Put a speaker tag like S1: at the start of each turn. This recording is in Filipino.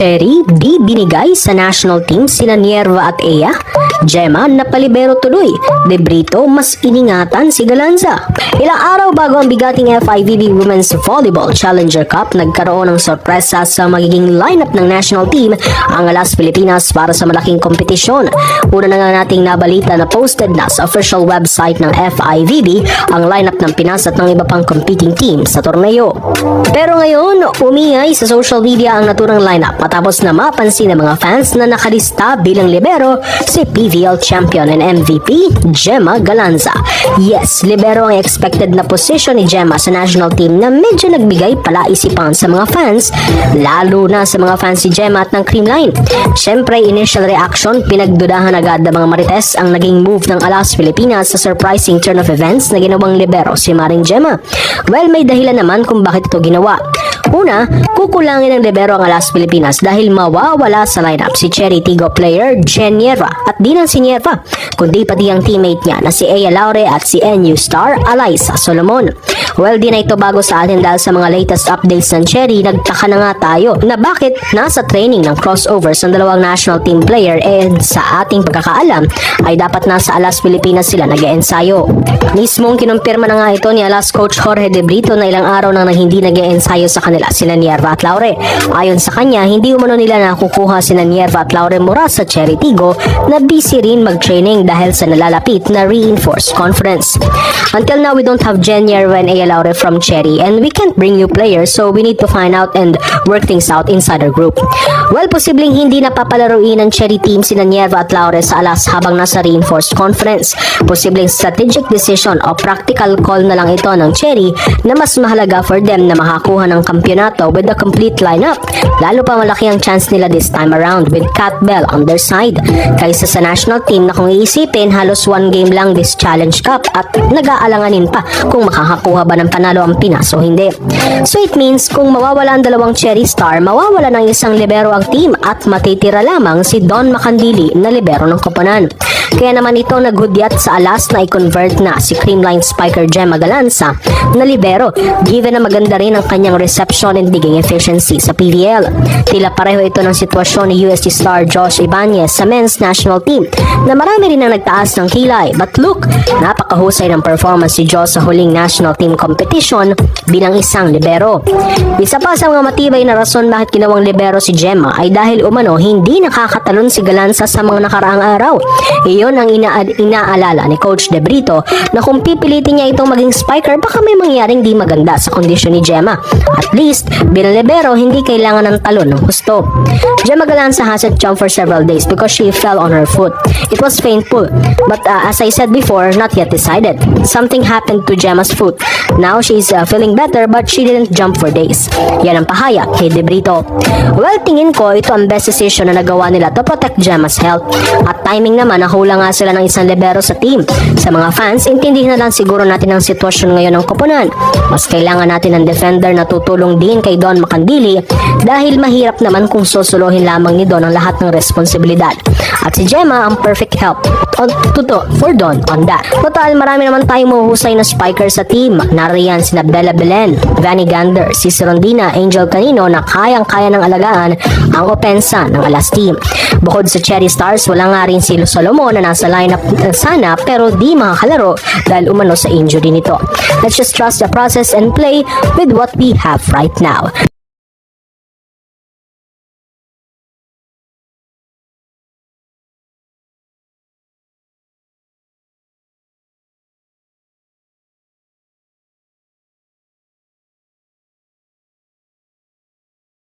S1: Cherry, di binigay sa national team sina Nierva at Ea. Gemma, napalibero tuloy. De Brito, mas iningatan si Galanza. Ilang araw bago ang bigating FIVB Women's Volleyball Challenger Cup, nagkaroon ng sorpresa sa magiging lineup ng national team ang Alas Pilipinas para sa malaking kompetisyon. Una na nga nating nabalita na posted na sa official website ng FIVB ang lineup ng Pinas at ng iba pang competing team sa torneo. Pero ngayon, umingay sa social media ang naturang lineup matapos na mapansin ng mga fans na nakalista bilang libero si PVL champion and MVP Gemma Galanza. Yes, libero ang expected na position ni Gemma sa national team na medyo nagbigay palaisipan sa mga fans, lalo na sa mga fans si Gemma at ng Creamline. Siyempre, initial reaction, pinagdudahan agad ng mga Marites ang naging move ng Alas Pilipinas sa surprising turn of events na ginawang libero si Maring Gemma. Well, may dahilan naman kung bakit ito ginawa. Una, kukulangin ng libero ang Alas Pilipinas dahil mawawala sa lineup si Cherry Tigo player Jen Nierva at di lang si Nierva, kundi pati ang teammate niya na si Ea Laure at si NU star Alyssa Solomon. Well, di na ito bago sa atin dahil sa mga latest updates ng Cherry, nagtaka na nga tayo na bakit nasa training ng crossovers ng dalawang national team player and sa ating pagkakaalam ay dapat nasa Alas Pilipinas sila nag-eensayo. Mismong kinumpirma na nga ito ni Alas coach Jorge De Brito na ilang araw nang hindi nag-eensayo sa kanila sila Nierva at Laure. Ayon sa kanya, hindi umano nila nakukuha sila Nierva at Laure mura sa Cherry Tigo na busy rin mag-training dahil sa nalalapit na reinforced conference. Until now, we don't have Jen Nierva and Ea Laure from Cherry and we can't bring new players, so we need to find out and work things out inside our group. Well, posibleng hindi napapalaruin ng Cherry team sila Nierva at Laure sa Alas habang nasa reinforced conference. Posibleng strategic decision o practical call na lang ito ng Cherry na mas mahalaga for them na makakuha ng kampyonato with the complete lineup. Lalo pa malaki ang chance nila this time around with Kat Bell on their side kaysa sa national team na kung iisipin halos one game lang this Challenge Cup at nag-aalanganin pa kung makakakuha ba ng panalo ang Pinas o hindi. So it means kung mawawala ang dalawang Cherry star, mawawala ng isang libero ang team at matitira lamang si Don Macandili na libero ng koponan. Kaya naman ito naghudyat sa Alas na i-convert na si Creamline spiker Gemma Galanza na libero given na maganda rin ang kanyang reception and digging efficiency sa PVL. Tila pareho ito ng sitwasyon ni USG star Josh Ibanez sa men's national team na marami rin ang nagtaas ng kilay. But look, napakahusay ng performance si Josh sa huling national team competition bilang isang libero. Isa pa sa mga matibay na rason bakit ginawang libero si Gemma ay dahil umano hindi nakakatalon si Galanza sa mga nakaraang araw. Iyon ang inaalala ni Coach De Brito na kung pipilitin niya itong maging spiker baka may mangyaring di maganda sa kondisyon ni Gemma. At least, bilang libero, hindi kailangan ng talon ng husto. Gemma Galanza hasn't jumped for several days because she fell on her foot. It was painful, but as I said before, not yet decided. Something happened to Gemma's foot. Now she's feeling better but she didn't jump for days. Yan ang pahayag kay De Brito. Well, tingin ko ito ang best decision na nagawa nila to protect Gemma's health. At timing naman, nahula nga sila ng isang libero sa team. Sa mga fans, intindihin na lang siguro natin ang sitwasyon ngayon ng koponan. Mas kailangan natin ng defender na tutulong din kay Don Macandili dahil mahirap naman kung susuluhin lamang ni Don ang lahat ng responsibilidad. At si Gemma ang perfect help for Don on that. Total, marami naman tayong mahuhusay na spiker sa team. Nariyan sina Bella Belen, Vanny Gander, Cici Rondina, Angel Canino na kayang-kaya ng alagaan ang opensa ng Alas team. Bukod sa Cherry Stars, wala nga rin si Solomon na nasa lineup sana pero di makakalaro dahil umano sa injury nito. Let's just trust the process and play with what we have right now.